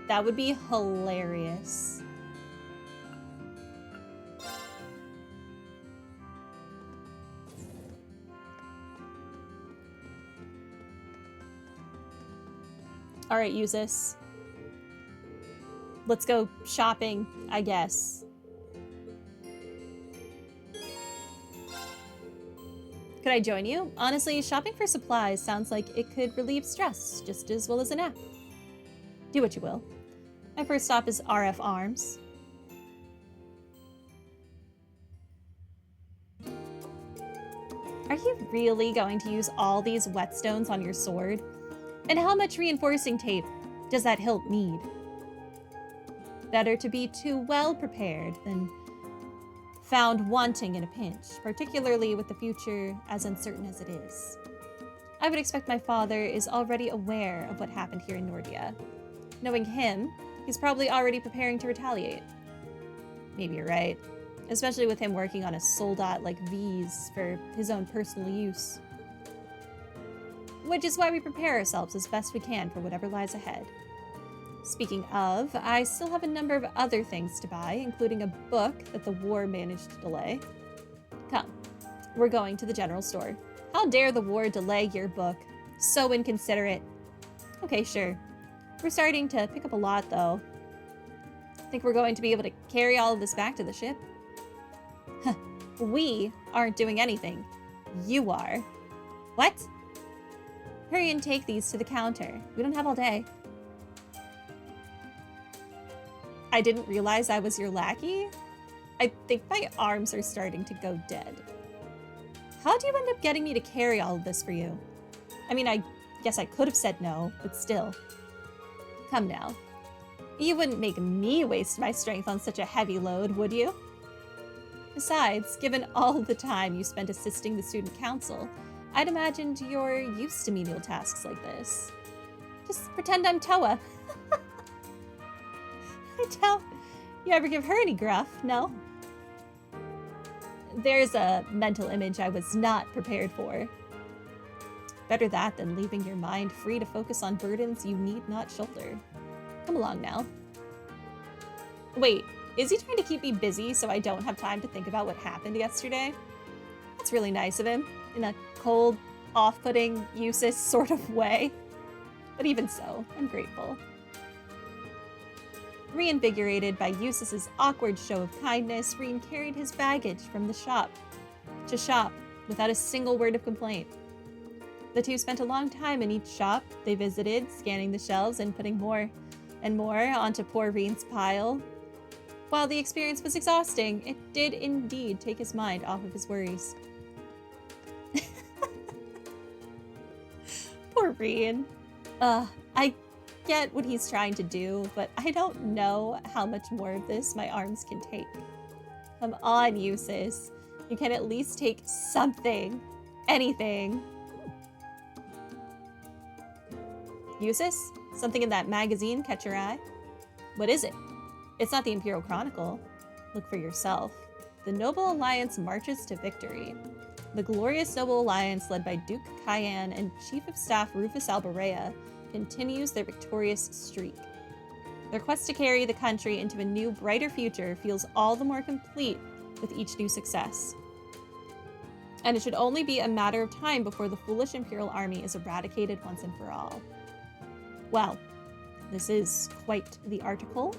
That would be hilarious. All right, use this. Let's go shopping, I guess. Could I join you? Honestly, shopping for supplies sounds like it could relieve stress just as well as a nap. Do what you will. My first stop is RF Arms. Are you really going to use all these whetstones on your sword? And how much reinforcing tape does that hilt need? Better to be too well prepared than found wanting in a pinch, particularly with the future as uncertain as it is. I would expect my father is already aware of what happened here in Nordia. Knowing him, he's probably already preparing to retaliate. Maybe you're right, especially with him working on a soldat like these for his own personal use. Which is why we prepare ourselves as best we can for whatever lies ahead. Speaking of, I still have a number of other things to buy, including a book that the war managed to delay. Come, we're going to the general store. How dare the war delay your book? So inconsiderate. Okay, sure. We're starting to pick up a lot, though. Think we're going to be able to carry all of this back to the ship? We aren't doing anything. You are. What? Hurry and take these to the counter. We don't have all day. I didn't realize I was your lackey. I think my arms are starting to go dead. How do you end up getting me to carry all of this for you? I mean, I guess I could have said no, but still. Come now. You wouldn't make me waste my strength on such a heavy load, would you? Besides, given all the time you spent assisting the student council, I'd imagined you're used to menial tasks like this. Just pretend I'm Toa. I doubt you ever give her any gruff, no? There's a mental image I was not prepared for. Better that than leaving your mind free to focus on burdens you need not shoulder. Come along now. Wait, is he trying to keep me busy so I don't have time to think about what happened yesterday? That's really nice of him, in a cold, off-putting, useless sort of way. But even so, I'm grateful. Reinvigorated by Eustace's awkward show of kindness, Reen carried his baggage from the shop to shop without a single word of complaint. The two spent a long time in each shop they visited, scanning the shelves and putting more and more onto poor Reen's pile. While the experience was exhausting, it did indeed take his mind off of his worries. Poor Reen. I get what he's trying to do, but I don't know how much more of this my arms can take. Come on, Eustace. You can at least take something. Anything. Eustace? Something in that magazine catch your eye? What is it? It's not the Imperial Chronicle. Look for yourself. The Noble Alliance marches to victory. The glorious Noble Alliance, led by Duke Cayenne and Chief of Staff Rufus Alberea, continues their victorious streak. Their quest to carry the country into a new, brighter future feels all the more complete with each new success. And it should only be a matter of time before the foolish Imperial army is eradicated once and for all. Well, this is quite the article.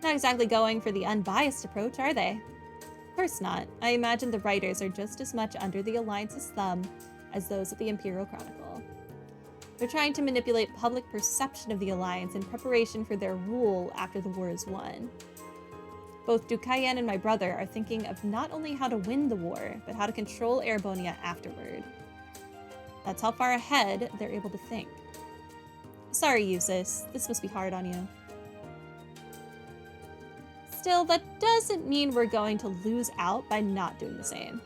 Not exactly going for the unbiased approach, are they? Of course not. I imagine the writers are just as much under the Alliance's thumb as those at the Imperial Chronicle. They're trying to manipulate public perception of the Alliance in preparation for their rule after the war is won. Both Duke Cayenne and my brother are thinking of not only how to win the war, but how to control Erebonia afterward. That's how far ahead they're able to think. Sorry, Eustace. This must be hard on you. Still, that doesn't mean we're going to lose out by not doing the same.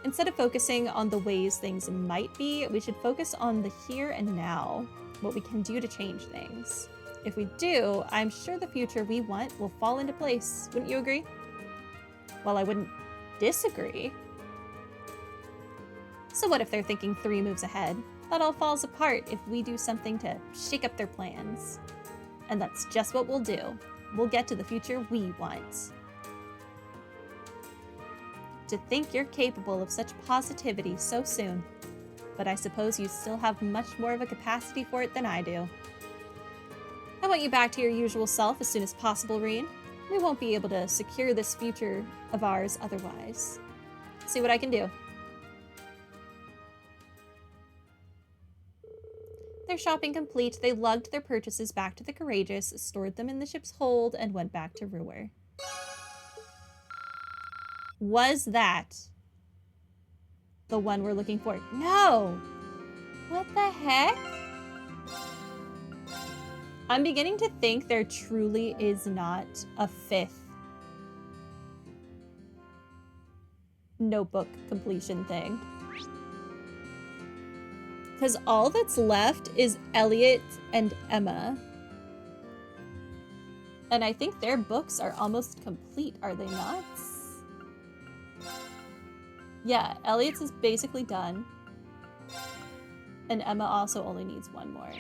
Instead of focusing on the ways things might be, we should focus on the here and now, what we can do to change things. If we do, I'm sure the future we want will fall into place. Wouldn't you agree? Well, I wouldn't disagree. So what if they're thinking 3 moves ahead? That all falls apart if we do something to shake up their plans. And that's just what we'll do. We'll get to the future we want. To think you're capable of such positivity so soon. But I suppose you still have much more of a capacity for it than I do. I want you back to your usual self as soon as possible, Reen. We won't be able to secure this future of ours otherwise. See what I can do. Their shopping complete, they lugged their purchases back to the Courageous, stored them in the ship's hold, and went back to Ruhr. Was that the one we're looking for? No! What the heck? I'm beginning to think there truly is not a 5th notebook completion thing. Because all that's left is Elliot and Emma. And I think their books are almost complete, are they not? Yeah, Elliot's is basically done. And Emma also only needs one more.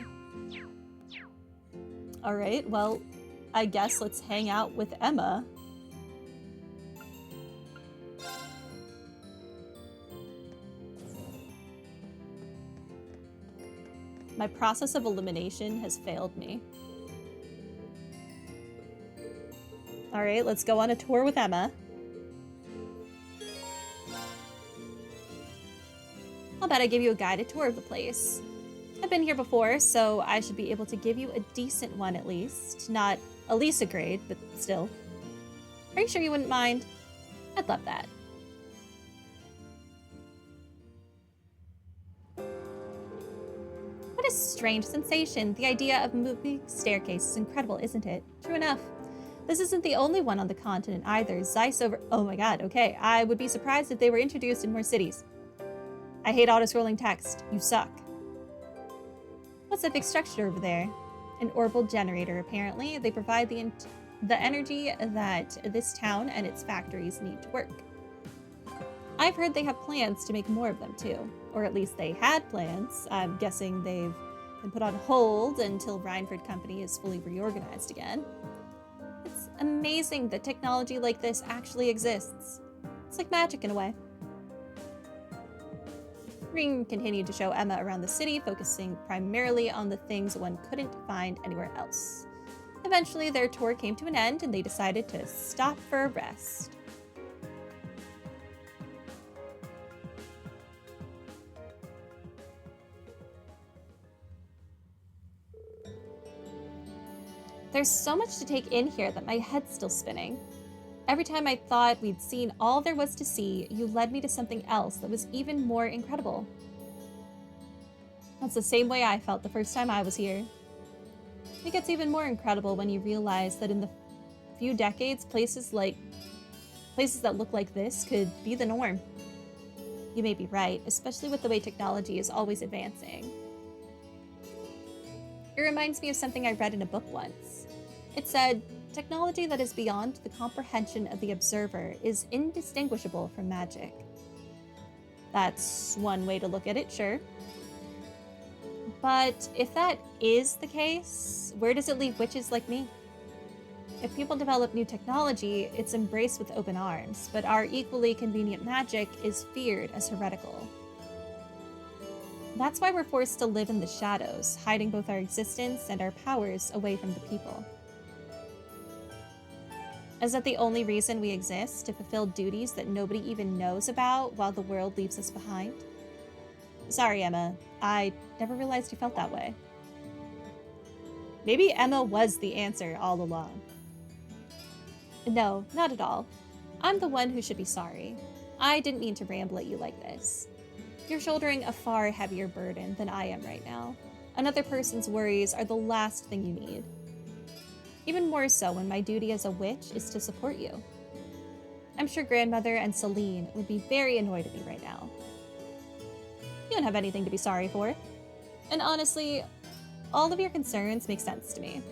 Alright, well, I guess let's hang out with Emma. My process of elimination has failed me. Alright, let's go on a tour with Emma. I'll bet I give you a guided tour of the place. I've been here before, so I should be able to give you a decent one at least. Not a Lisa grade, but still. Are you sure you wouldn't mind? I'd love that. What a strange sensation. The idea of moving staircase is incredible, isn't it? True enough. This isn't the only one on the continent either. Zeiss over... Oh my god, okay. I would be surprised if they were introduced in more cities. I hate auto-scrolling text. You suck. What's that big structure over there? An orbital generator, apparently. They provide the energy that this town and its factories need to work. I've heard they have plans to make more of them, too. Or at least they had plans. I'm guessing they've been put on hold until Reinford Company is fully reorganized again. It's amazing that technology like this actually exists. It's like magic in a way. Ring continued to show Emma around the city, focusing primarily on the things one couldn't find anywhere else. Eventually, their tour came to an end, and they decided to stop for a rest. There's so much to take in here that my head's still spinning. Every time I thought we'd seen all there was to see, you led me to something else that was even more incredible. That's the same way I felt the first time I was here. It gets even more incredible when you realize that in the few decades, places that look like this could be the norm. You may be right, especially with the way technology is always advancing. It reminds me of something I read in a book once. It said, technology that is beyond the comprehension of the observer is indistinguishable from magic. That's one way to look at it, sure. But if that is the case, where does it leave witches like me? If people develop new technology, it's embraced with open arms, but our equally convenient magic is feared as heretical. That's why we're forced to live in the shadows, hiding both our existence and our powers away from the people. Is that the only reason we exist, to fulfill duties that nobody even knows about while the world leaves us behind? Sorry, Emma. I never realized you felt that way. Maybe Emma was the answer all along. No, not at all. I'm the one who should be sorry. I didn't mean to ramble at you like this. You're shouldering a far heavier burden than I am right now. Another person's worries are the last thing you need. Even more so when my duty as a witch is to support you. I'm sure Grandmother and Celine would be very annoyed at me right now. You don't have anything to be sorry for. And honestly, all of your concerns make sense to me.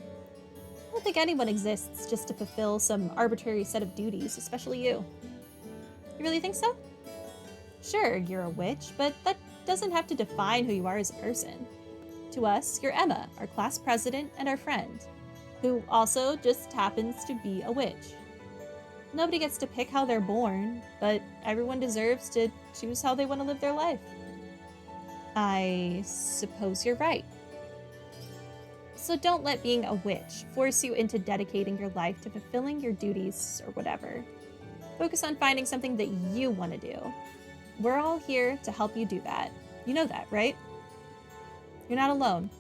I don't think anyone exists just to fulfill some arbitrary set of duties, especially you. You really think so? Sure, you're a witch, but that doesn't have to define who you are as a person. To us, you're Emma, our class president and our friend. who also just happens to be a witch. Nobody gets to pick how they're born, but everyone deserves to choose how they want to live their life. I suppose you're right. So don't let being a witch force you into dedicating your life to fulfilling your duties or whatever. Focus on finding something that you want to do. We're all here to help you do that. You know that, right? You're not alone.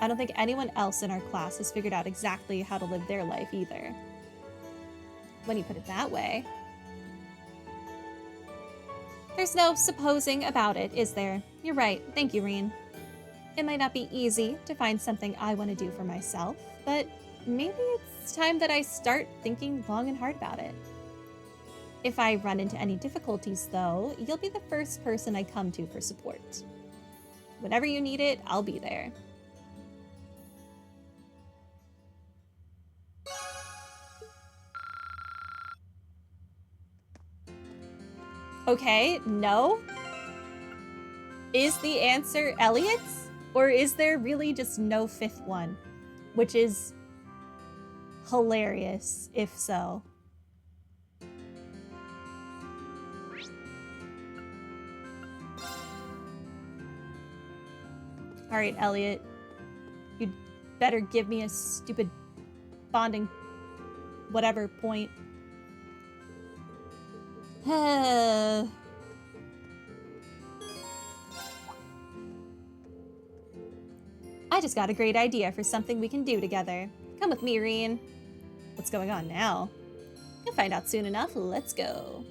I don't think anyone else in our class has figured out exactly how to live their life either. When you put it that way. There's no supposing about it, is there? You're right. Thank you, Reen. It might not be easy to find something I want to do for myself, but maybe it's time that I start thinking long and hard about it. If I run into any difficulties, though, you'll be the first person I come to for support. Whenever you need it, I'll be there. Okay, no? Is the answer Elliot's? Or is there really just no fifth one? Which is hilarious, if so. Alright, Elliot. You'd better give me a stupid bonding whatever point. I just got a great idea for something we can do together. Come with me, Reen. What's going on now? You'll find out soon enough. Let's go.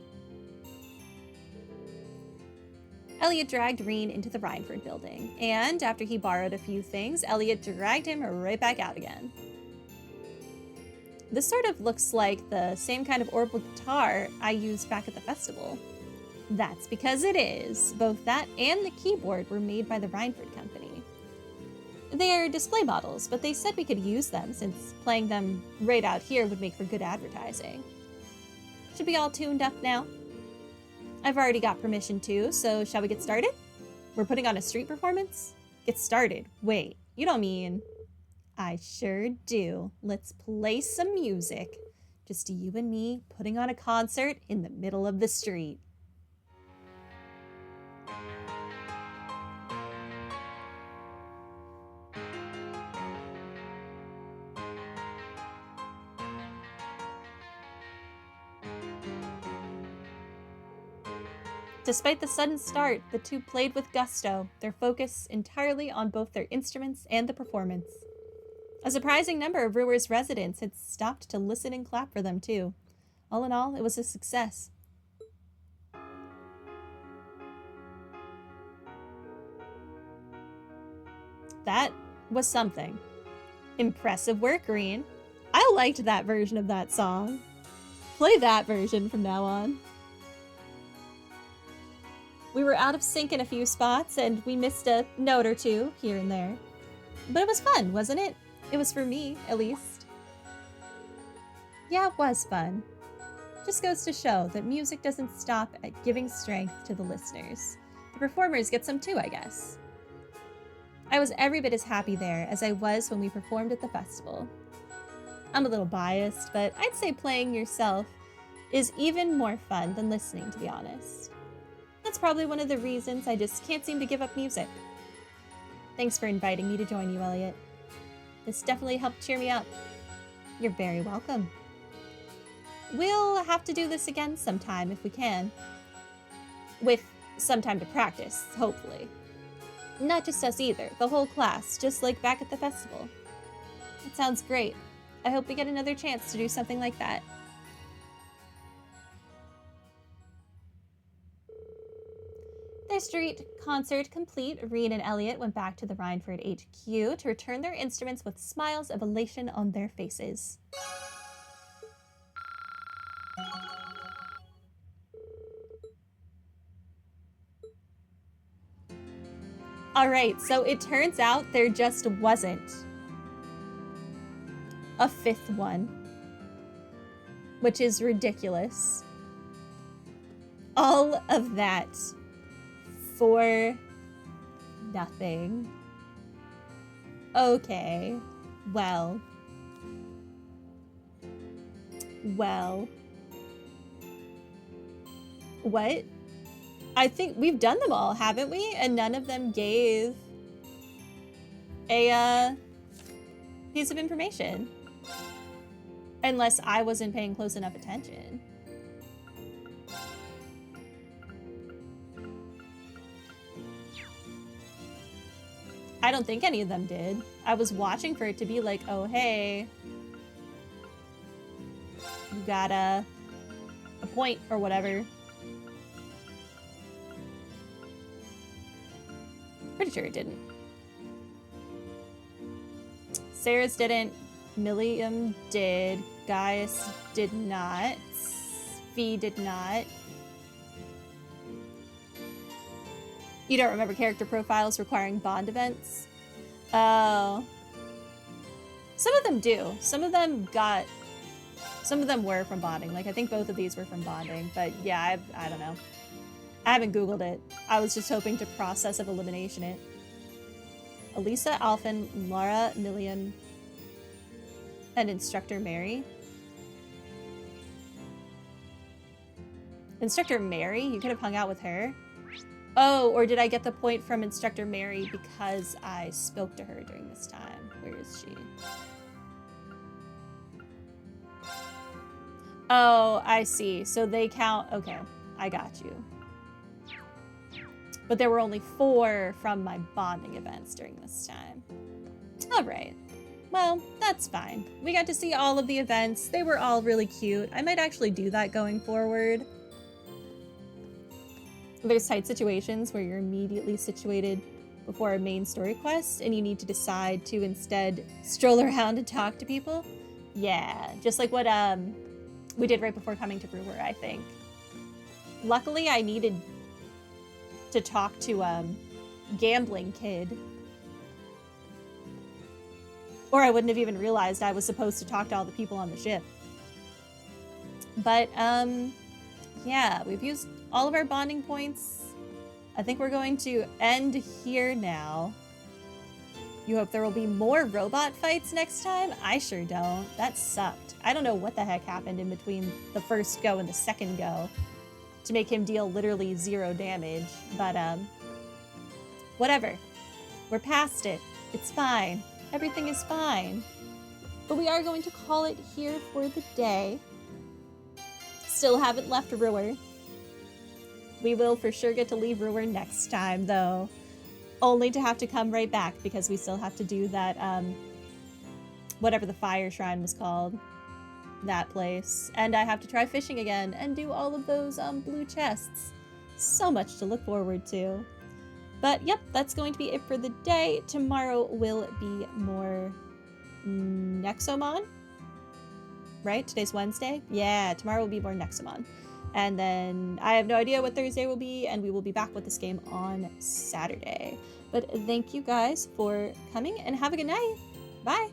Elliot dragged Reen into the Rhineford building, and after he borrowed a few things, Elliot dragged him right back out again. This sort of looks like the same kind of orbital guitar I used back at the festival. That's because it is. Both that and the keyboard were made by the Rhineford company. They're display models, but they said we could use them since playing them right out here would make for good advertising. Should we all tuned up now? I've already got permission to, so shall we get started? We're putting on a street performance? Get started. Wait, you don't mean... I sure do. Let's play some music. Just you and me putting on a concert in the middle of the street. Despite the sudden start, the two played with gusto, their focus entirely on both their instruments and the performance. A surprising number of Brewer's residents had stopped to listen and clap for them, too. All in all, it was a success. That was something. Impressive work, Reen. I liked that version of that song. Play that version from now on. We were out of sync in a few spots, and we missed a note or two here and there. But it was fun, wasn't it? It was for me, at least. Yeah, it was fun. Just goes to show that music doesn't stop at giving strength to the listeners. The performers get some too, I guess. I was every bit as happy there as I was when we performed at the festival. I'm a little biased, but I'd say playing yourself is even more fun than listening, to be honest. That's probably one of the reasons I just can't seem to give up music. Thanks for inviting me to join you, Elliot. This definitely helped cheer me up. You're very welcome. We'll have to do this again sometime if we can. With some time to practice, hopefully. Not just us either, the whole class, just like back at the festival. That sounds great. I hope we get another chance to do something like that. Their street concert complete, Reen and Elliot went back to the Rhineford HQ to return their instruments with smiles of elation on their faces. Alright, so it turns out there just wasn't a fifth one, which is ridiculous. All of that for nothing. Okay, well, Well. What? I think we've done them all, haven't we? And none of them gave a piece of information. Unless I wasn't paying close enough attention. I don't think any of them did. I was watching for it to be like, oh, hey, you got a point or whatever. Pretty sure it didn't. Sarah's didn't. Milliam did. Gaius did not. Fee did not. You don't remember character profiles requiring bond events? Oh. Some of them do. Some of them were from bonding. Like, I think both of these were from bonding. But yeah, I don't know. I haven't Googled it. I was just hoping to process of elimination it. Elisa, Alphen, Laura, Milliam, and Instructor Mary. Instructor Mary? You could have hung out with her. Oh, or did I get the point from Instructor Mary because I spoke to her during this time? Where is she? Oh, I see. So they count. Okay, I got you. But there were only 4 from my bonding events during this time. All right. Well, that's fine. We got to see all of the events. They were all really cute. I might actually do that going forward. There's tight situations where you're immediately situated before a main story quest and you need to decide to instead stroll around and talk to people. Yeah, just like what we did right before coming to Brewer, I think. Luckily, I needed to talk to Gambling Kid. Or I wouldn't have even realized I was supposed to talk to all the people on the ship. But, yeah, we've used all of our bonding points. I think we're going to end here now. You hope there will be more robot fights next time? I sure don't. That sucked. I don't know what the heck happened in between the first go and the second go to make him deal literally 0 damage. But, whatever. We're past it. It's fine. Everything is fine. But we are going to call it here for the day. Still haven't left Ruhr. We will for sure get to leave Ruhr next time, though. Only to have to come right back because we still have to do that, whatever the fire shrine was called. That place. And I have to try fishing again and do all of those blue chests. So much to look forward to. But yep, that's going to be it for the day. Tomorrow will be more Nexomon. Right? Today's Wednesday? Yeah, tomorrow will be more Nexomon. And then I have no idea what Thursday will be, and we will be back with this game on Saturday. But thank you guys for coming, and have a good night. Bye!